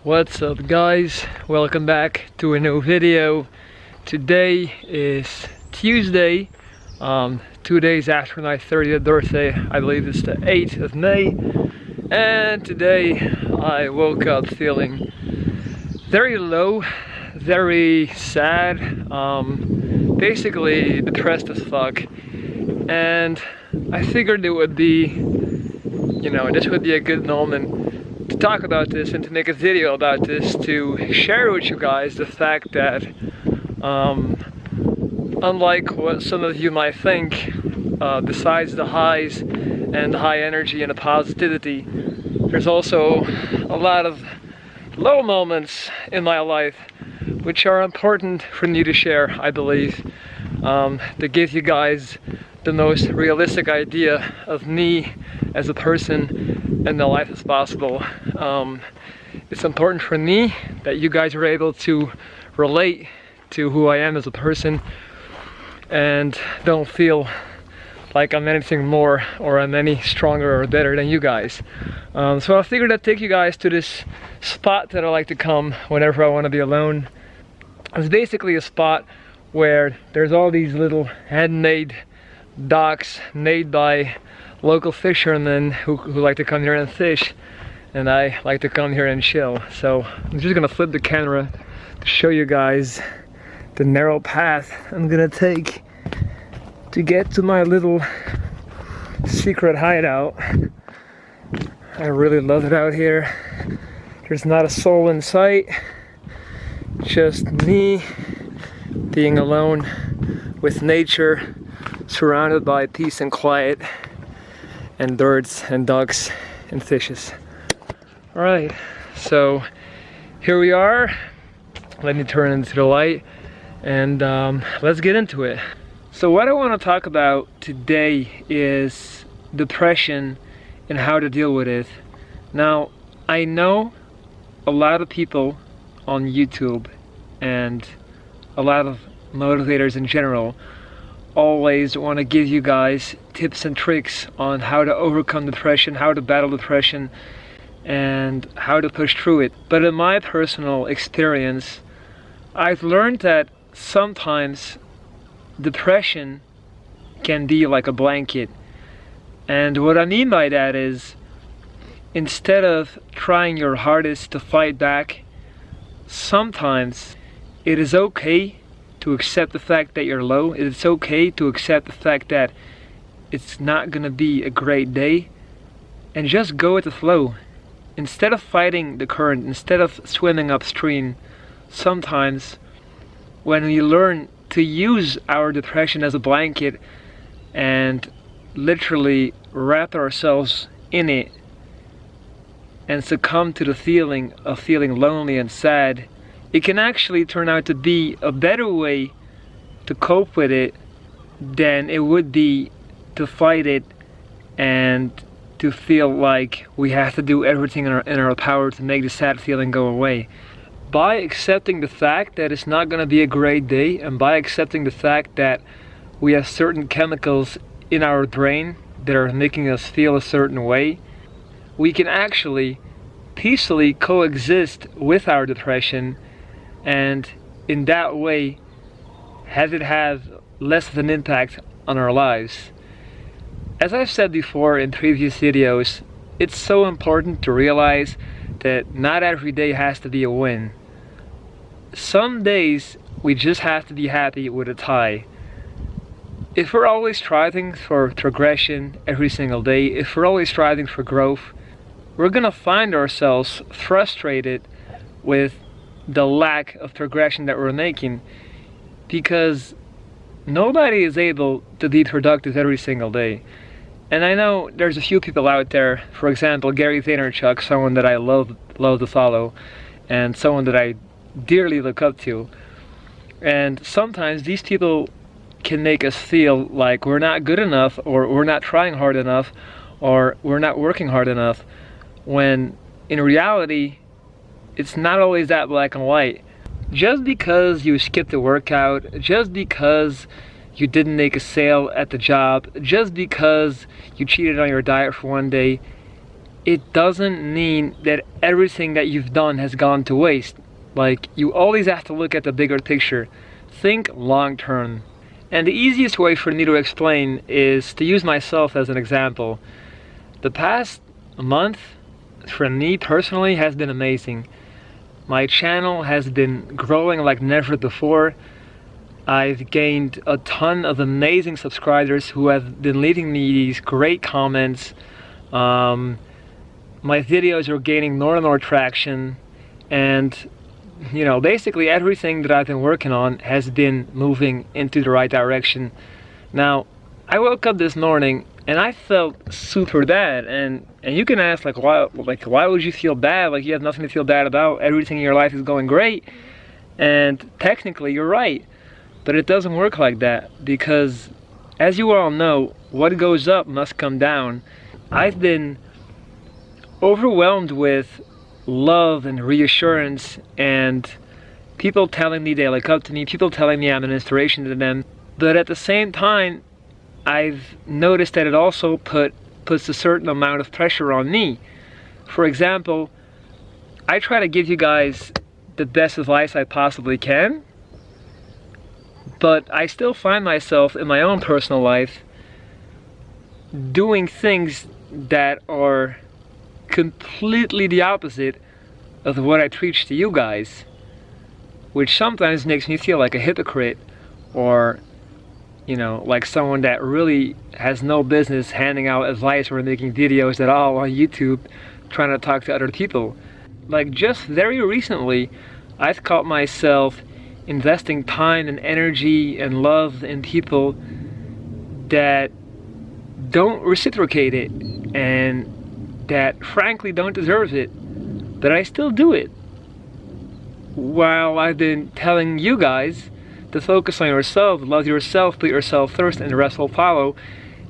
What's up guys, welcome back to a new video. Today is Tuesday, 2 days after my 30th birthday. I believe it's the 8th of May, and today I woke up feeling very low, very sad, basically depressed as fuck. And I figured it would be, this would be a good moment to talk about this and to make a video about this, to share with you guys the fact that unlike what some of you might think, besides the highs and the high energy and the positivity, there's also a lot of low moments in my life which are important for me to share, I believe, to give you guys the most realistic idea of me as a person and the life as possible. It's important for me that you guys are able to relate to who I am as a person and don't feel like I'm anything more or I'm any stronger or better than you guys. So I figured I'd take you guys to this spot that I like to come whenever I want to be alone. It's basically a spot where there's all these little handmade docks made by local fishermen who like to come here and fish, and I like to come here and chill. So I'm just gonna flip the camera to show you guys the narrow path I'm gonna take to get to my little secret hideout. I really love it out here. There's not a soul in sight, just me being alone with nature, surrounded by peace and quiet and birds and ducks and fishes. Alright, so here we are. Let me turn into the light and let's get into it. So what I want to talk about today is depression and how to deal with it. Now, I know a lot of people on YouTube and a lot of motivators in general always want to give you guys tips and tricks on how to overcome depression, how to battle depression, and how to push through it. But in my personal experience, I've learned that sometimes depression can be like a blanket. And what I mean by that is, instead of trying your hardest to fight back, sometimes it is okay to accept the fact that you're low. It's okay to accept the fact that it's not gonna be a great day, and just go with the flow. Instead of fighting the current, instead of swimming upstream, sometimes when we learn to use our depression as a blanket and literally wrap ourselves in it and succumb to the feeling of feeling lonely and sad, it can actually turn out to be a better way to cope with it than it would be to fight it and to feel like we have to do everything in our power to make the sad feeling go away. By accepting the fact that it's not going to be a great day, and by accepting the fact that we have certain chemicals in our brain that are making us feel a certain way, we can actually peacefully coexist with our depression, and in that way have it have less of an impact on our lives. As I've said before in previous videos, it's so important to realize that not every day has to be a win. Some days we just have to be happy with a tie. If we're always striving for progression every single day, if we're always striving for growth, we're gonna find ourselves frustrated with the lack of progression that we're making, because nobody is able to be productive every single day. And I know there's a few people out there, for example Gary Vaynerchuk, someone that I love to follow and someone that I dearly look up to, and sometimes these people can make us feel like we're not good enough, or we're not trying hard enough, or we're not working hard enough, when in reality it's not always that black and white. Just because you skipped a workout, just because you didn't make a sale at the job, just because you cheated on your diet for one day, it doesn't mean that everything that you've done has gone to waste. Like, you always have to look at the bigger picture. Think long term. And the easiest way for me to explain is to use myself as an example. The past month, for me personally, has been amazing. My channel has been growing like never before. I've gained a ton of amazing subscribers who have been leaving me these great comments. My videos are gaining more and more traction, and you know, basically everything that I've been working on has been moving into the right direction. Now, I woke up this morning and I felt super bad, and you can ask why would you feel bad? Like, you have nothing to feel bad about. Everything in your life is going great. And technically you're right, but it doesn't work like that, because as you all know, what goes up must come down. I've been overwhelmed with love and reassurance, and people telling me they look up to me, people telling me I'm an inspiration to them. But at the same time, I've noticed that it also puts a certain amount of pressure on me. For example, I try to give you guys the best advice I possibly can, but I still find myself in my own personal life doing things that are completely the opposite of what I preach to you guys, which sometimes makes me feel like a hypocrite, or you know, like someone that really has no business handing out advice or making videos at all on YouTube trying to talk to other people. Like, just very recently, I've caught myself investing time and energy and love in people that don't reciprocate it, and that frankly don't deserve it, but I still do it. While I've been telling you guys to focus on yourself, love yourself, put yourself first, and the rest will follow.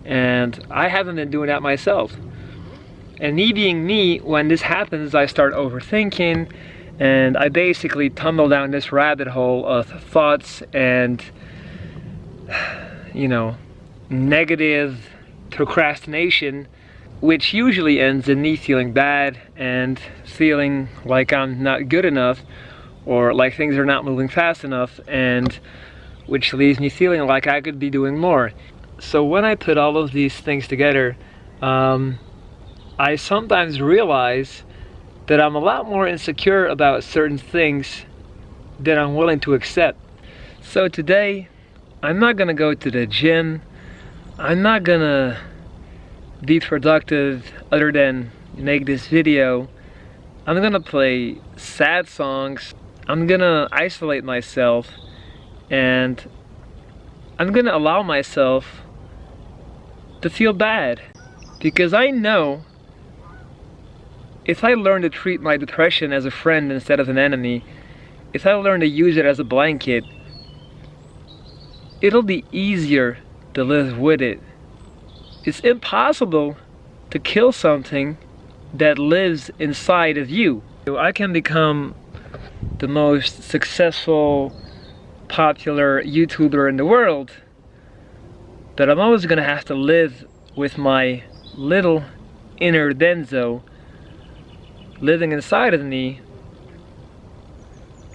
And I haven't been doing that myself. And me being me, when this happens, I start overthinking, and I basically tumble down this rabbit hole of thoughts and, you know, negative procrastination, which usually ends in me feeling bad and feeling like I'm not good enough, or like things are not moving fast enough, and which leaves me feeling like I could be doing more. So when I put all of these things together, I sometimes realize that I'm a lot more insecure about certain things than I'm willing to accept. So today, I'm not gonna go to the gym. I'm not gonna be productive other than make this video. I'm gonna play sad songs. I'm gonna isolate myself, and I'm gonna allow myself to feel bad, because I know if I learn to treat my depression as a friend instead of an enemy, if I learn to use it as a blanket, it'll be easier to live with it. It's impossible to kill something that lives inside of you. I can become the most successful, popular YouTuber in the world, but I'm always gonna have to live with my little inner Denzo living inside of me,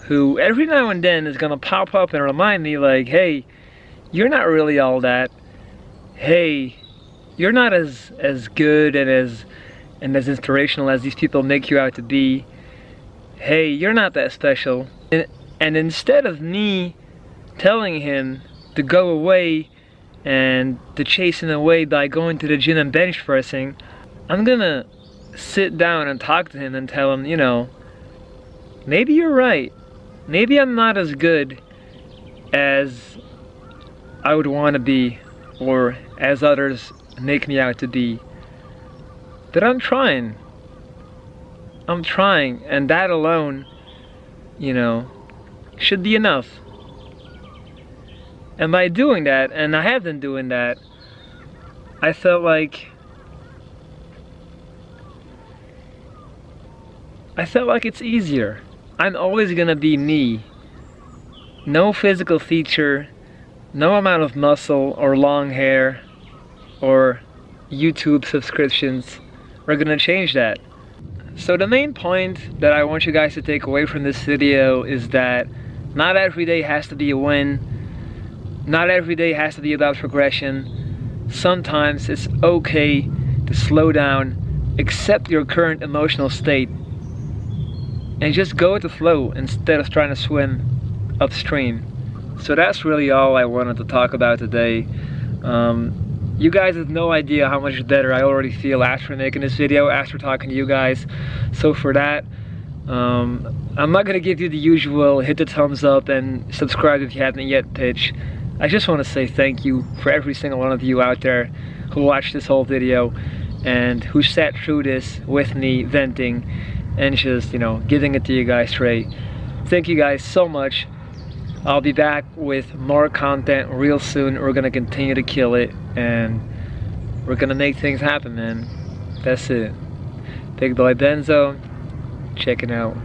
who every now and then is gonna pop up and remind me like, hey, you're not really all that. Hey, you're not as good and as inspirational as these people make you out to be. Hey, you're not that special. And instead of me telling him to go away and to chase him away by going to the gym and bench pressing, I'm gonna sit down and talk to him and tell him, you know, maybe you're right. Maybe I'm not as good as I would want to be, or as others make me out to be. But I'm trying. I'm trying, and that alone, you know, should be enough. And by doing that, and I have been doing that, I felt like it's easier. I'm always gonna be me. No physical feature, no amount of muscle or long hair or YouTube subscriptions we're gonna change that. So the main point that I want you guys to take away from this video is that not every day has to be a win. Not every day has to be about progression. Sometimes it's okay to slow down, accept your current emotional state, and just go with the flow instead of trying to swim upstream. So that's really all I wanted to talk about today. You guys have no idea how much better I already feel after making this video, after talking to you guys. So for that, I'm not gonna give you the usual hit the thumbs up and subscribe if you haven't yet pitch. I just want to say thank you for every single one of you out there who watched this whole video and who sat through this with me venting and just, you know, giving it to you guys straight. Thank you guys so much. I'll be back with more content real soon. We're gonna continue to kill it and we're gonna make things happen, man. That's it. Big Boy Benzo, checking out.